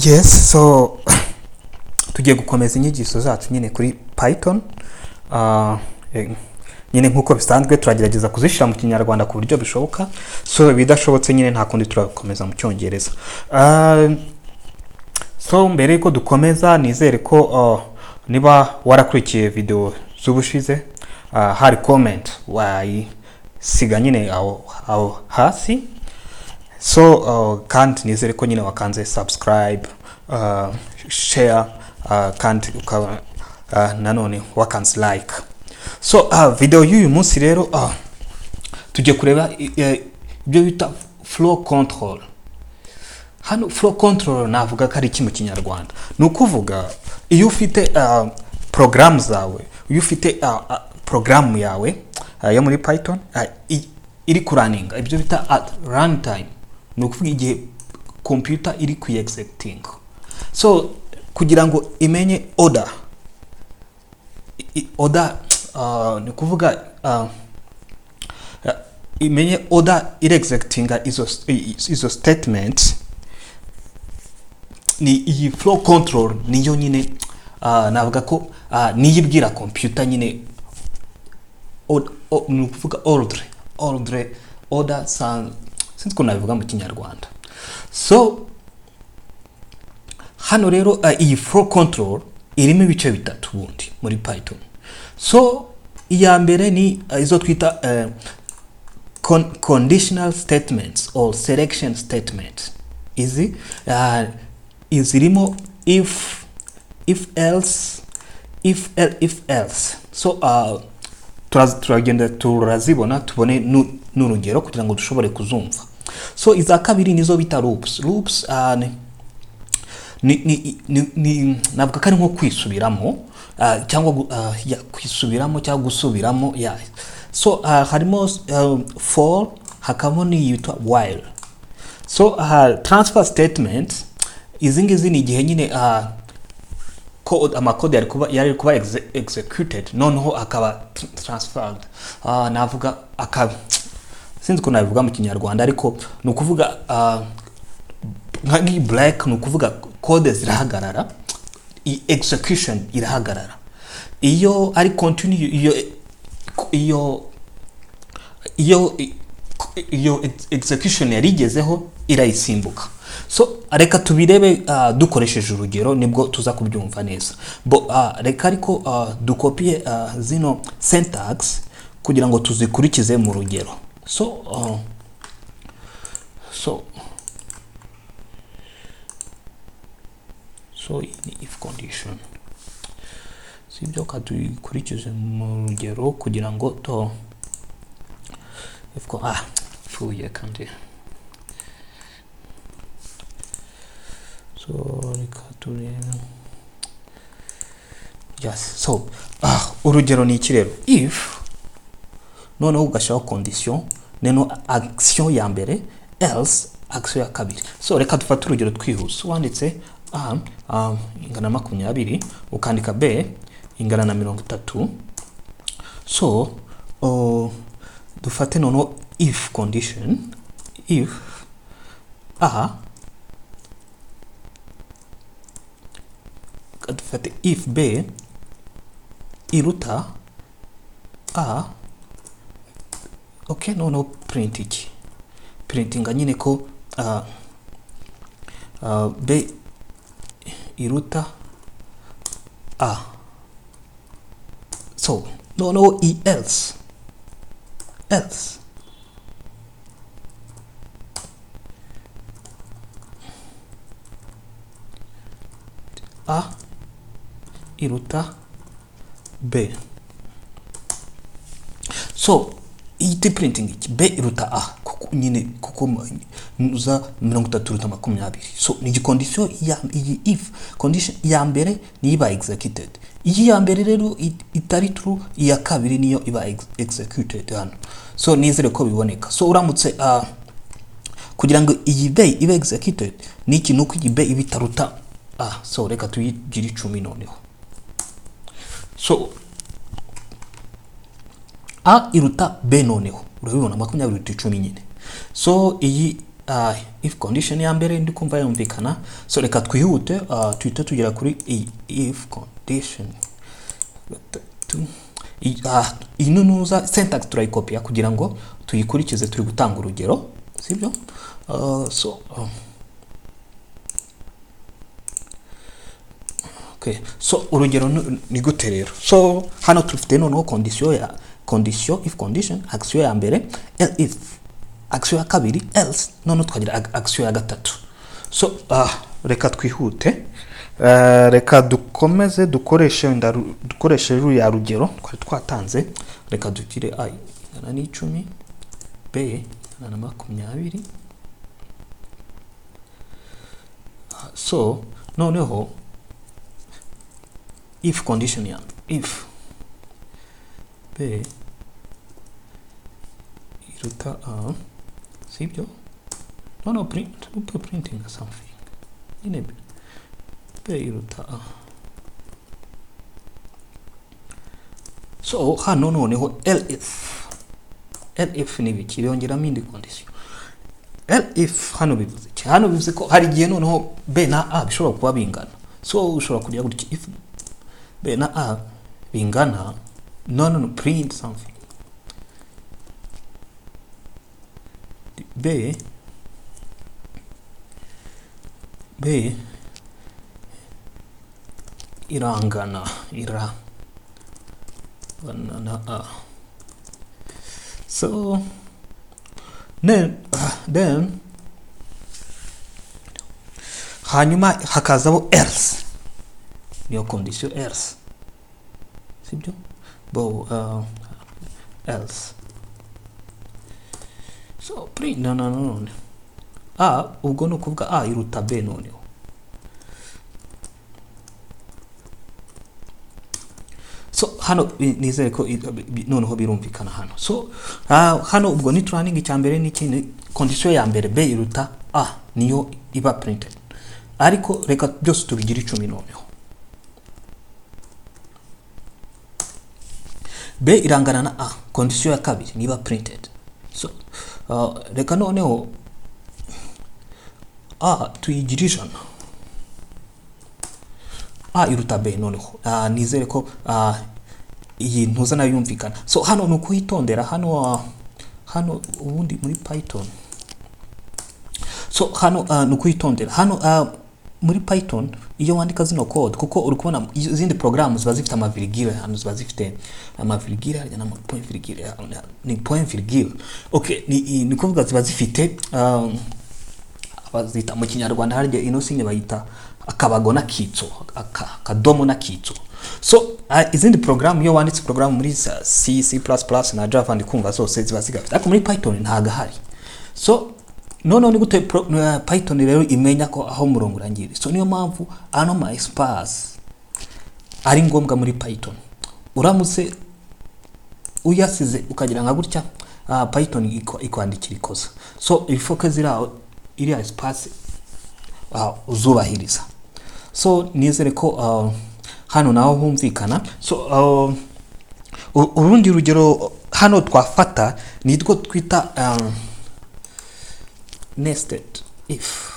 Yes, so tugiye gukomeza inyigisho zacu nyine kuri Python. Uh, eh, nyine nkuko bisanzwe turagerageza kuzishyira mu kinyarwanda ku buryo bishoboka, so bidashobotse nyine nta kundi turakomeza mu cyongereza. So mbere yuko dukomeza nizere ko niba warakurikiye video z'ubushize, hari comment wayisiga nyine aho hasi. So kandi nizere ko nyine wakanze subscribe, share, kandi ukaba nanone wakanze like. So video y'uyu munsi rero tujye kureba ibyo bita flow control. Hano flow control navuga ko ari iki mu kinyarwanda? Ni ukuvuga iyo ufite program zawe, iyo ufite program yawe yo muri Python iri kuraninga, ibyo bita at runtime. Ni ukuvuga igihe computer iri ku executing. So kugira ngo imenye order ni kuvuga imenye order iri executing izo statement, ni iyi flow control niyo nyine navuga ko niyibwira computer nyine ni kuvuga order sinzi ko nabivuga mu kinyarwanda. So hano rero iyi flow control irimo ibice bitatu bundi muri Python. So iya mbere ni izo twita conditional statements or selection statements. Izi izirimo if else, if else. So turagenda turazibona tubone n'urugero kugira ngo dushobore kuzumva. So iza kabiri nizo bita loops. Ni navuga ko ari nko kwisubiramo cyangwa kwisubiramo cyangwa gusubiramo. So harimo for, hakamo ni yitwa while. So transfer statement izi ngizi ni igihe nyine amakode yari kuba executed noneho akaba transferred. Navuga akaba sinzi ko nabivuga mu kinyarwanda, ariko ni ukuvuga nka black, ni ukuvuga code zirahagarara, execution irahagarara. Iyo ari continue, iyo execution yarigezeho irayisimbuka. So reka tubirebe dukoresheje urugero nibwo tuza kubyumva neza. Reka ariko dukopie zino syntax kugira ngo tuzikurikize mu rugero. So ni if condition, sibyo kadukurikize mu rugero kugira ngo to fuye kandi. So reka turebe. Yes, so urugero ni iki rero? If noneho ugashaho condition, neno action ya mbere, else action ya kabiri. So reka dufate urugero twihuse. Wanditse ingana na 20 ukandika b ingana na 30. So dufate noneho if condition, if dufate if b iruta okay, noneho printinga nyine ko b iruta so no else iruta b. So iti printing iki b iruta kuko nyine kuko za 30 iruta 20. So ni condition ya if condition ya mbere ni iba executed. Iyi ya mbere rero itari true, iya kabiri niyo iba executed hano. So nizere ko biboneka. So uramutse kugira ngo iyi b iba executed ni iki? Nuko iyi b ibitaruta so reka tuyigire 10 noneho. So iruta b noneho urabibona 20 iruta 10 nyine. So iyi if condition ya mbere ndi kumva yumvikana. So reka twihute tuhite tugera kuri if condition inunuza syntax turayikopia kugira ngo tuyikurikize turi gutanga urugero, sibyo? Okay, so urugero ni gute rero? So hano tufite noneho condition if condition action ya mbere, if action ya kabiri, else noneho twagira action ya gatatu. So reka twihute, reka dukomeze dukoreshe ya rugero twari twatanze. Reka dukire a ingana ni 10, b ingana na 20. So noneho if condition ya if b iruta a, sibyo? No printing something ine b iruta a. So hano noneho elif ni biki yongera mindi condition. Elif hano bivuze ki? Hano bivuze ko hari gihe noneho b na a bishobora kuba bingana. So ushobora kugira gutya, if b na a bingana, no print something. B irangana na a. So then hanyuma hakazaho else, niyo condition else, sibyo? Else. So print no a, ubwo no kuvuga a iruta b noneho. So hano nizere ko noneho birumvikana hano. So hano ubwo ni running cyambere ni kindi, condition ya mbere b iruta a niyo iba printed, ariko reka byose tubigira 10 noneho. b irangana na a, condition ya kabiri niba printed. So reka noneho a tuyigira 100, a iruta b noneho. Nizere ko iyi ntuza nayo yumvikana. So hano nuko hitondera hano ubundi muri Python. So hano nuko hitondera hano muri Python iyo wandika zino code, kuko uri kubona izindi programs ziba zifite amavirgule, hano ziba zifite amavirgule harya na point virgule, ni point virgule. Okay, ni kuvuga ziba zifite abazita mu Kinyarwanda harya ino sinye bayita akabago na kitso, akadomo na kitso. So izindi program iyo wanditse program muri C, C++ na Java ndikumva zose ziba zigafite, ariko muri Python ntaga hari. So ni gute Python rero imenya ko aho murongo urangire. So niyo mpamvu ano ma espace ari ngombwa muri Python. Uramutse uyasize ukagira nka gutya, Python ikwandikira ikosa. So ifoke ziraho iri espace uzubahiriza. So nizere ko hano naho humvikana. So urundi rugero hano twafata nitwo twita nested if.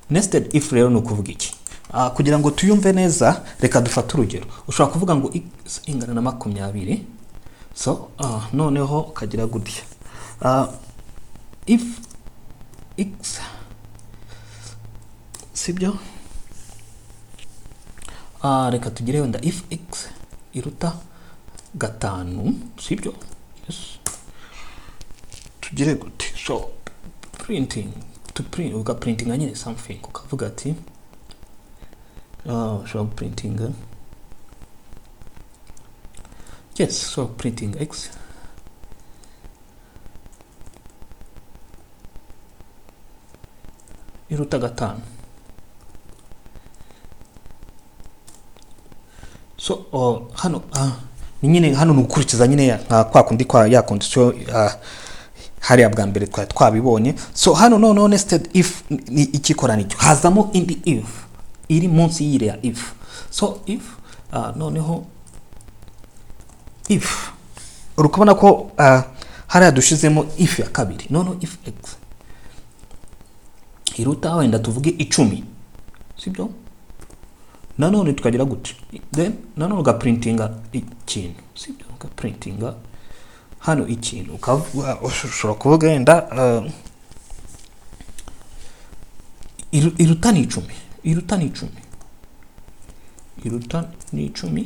Nested if rero no kuvuga iki? Kugira ngo tuyumve neza reka dufata urugero. Ushobora kuvuga ngo x ingana na 20. So noneho kagira gutya, if x, sibyo? Reka tugire wenda if x iruta 5, sibyo? Yes. Tugire gute? So printing, to print, uka printing anyine something, ukavuga ati show printing, yes, so printing x iruta 5. So hano nyine hano nukurikiza nyine kwa kundi kwa ya condition hari bwa mbere twabibonye. So hano no nested if ni ikikora nicyo hazamo indi if iri munsi yire ya if. So if noneho if urukubona ko hariya dushizemo if ya kabiri. None if x iruta wenda tuvuge 10, sibyo? Nanone tukagira gute, then nanone ugaprintinga ikintu, sibyo? Ugaprintinga hano ikintu ushobora kuvuga wenda iruta ni 10, iruta ni 10, iruta ni 10.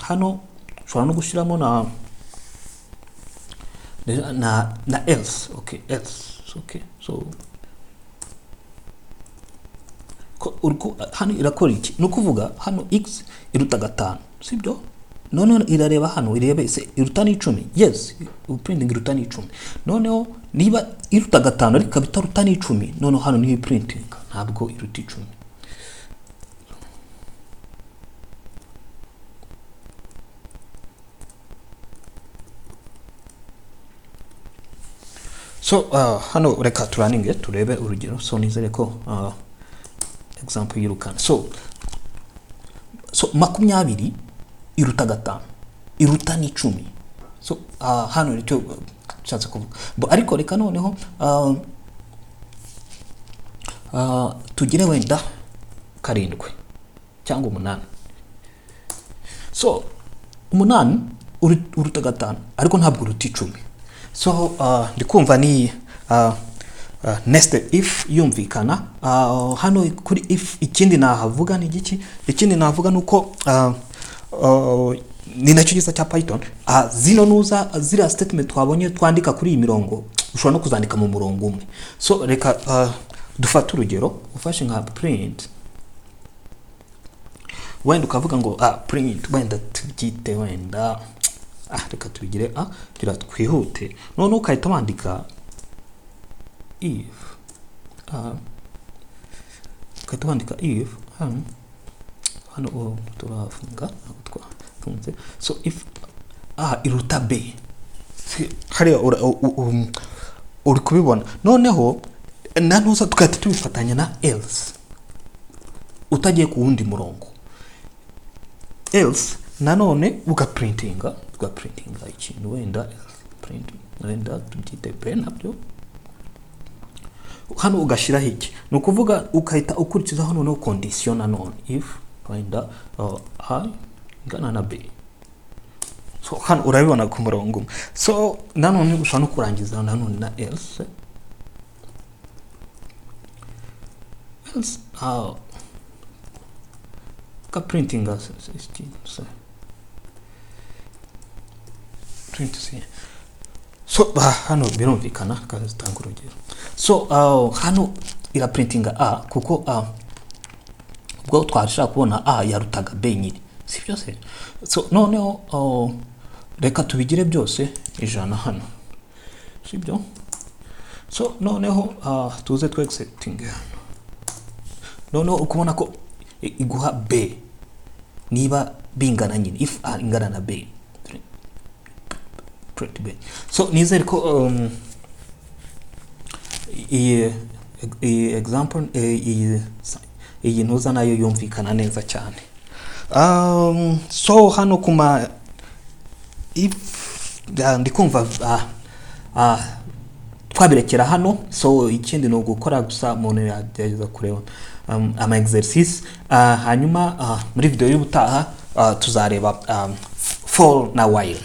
Hano ushobora no gushyiramo na else. Okay, else. Okay, so hano irakora iki? Nukuvuga hano x iruta 5, sibyo? None irareba hano irebe se iruta ni 10. Yes, printing iruta ni 10. Noneho niba iruta 5 ariko bitaruta ni 10, none hano ni printing ntabwo iruta 10. So hano reka turaninge turebe urugero. So nizere ko example yirukana. So 20 iruta 5 iruta ni 10. So hano nicyo nshatse kuvuga. Ariko reka noneho tugire wenda 7 cyangwa 8. So 8 uruta 5 ariko ntabwo uruta 10. So ndikumva ni nested if yumvikana. Hano kuri if ikindi nahavuga ni giki? Ikindi navuga nuko ni nacyo gisa cya Python. Zino nuza zira statement twabonye twandika kuri iyi mirongo ushobora no kuzandika mu murongo umwe. So reka dufata urugero ufashe nka print, wenda ukavuga ngo print wenda tugite wenda reka tubigire gira twihute. None ukahita wandika if ukahita wandika if hano turafunga twafunze. So if iruta b, hari uri kubibona. Noneho nanuza tukahita tubifatanya na else utagiye ku wundi murongo. Else nanone ugaprintinga ikintu wenda print wenda tugite p nabyo hano ugashira hiki. Nukuvuga ukahita ukurikiza hano no condition nanone if wenda i ngana na b. So hano urabibona ku murongo. So nanone ushobora no kurangiza nanone na else ka printing as 16 print see. So hano birumvikana kaza tanga urugero. So hano ira printinga kuko ubwo twashaka kubona yarutaga b nyiri, sibyo se? So noneho reka tubigire byose 100 hano, sibyo? So noneho tuze twe accepting hano. Noneho ukubona ko iguha b niba bingana nyine if ingana na b. So nizere ko iyi example iyi ntuza nayo yumvikana neza cyane. So hano kuma if ndikumva twabirekera hano. So ikindi no gukora gusa umuntu yagerageza kureba ama exercice hanyuma muri video y'ubutaha tuzareba for na while.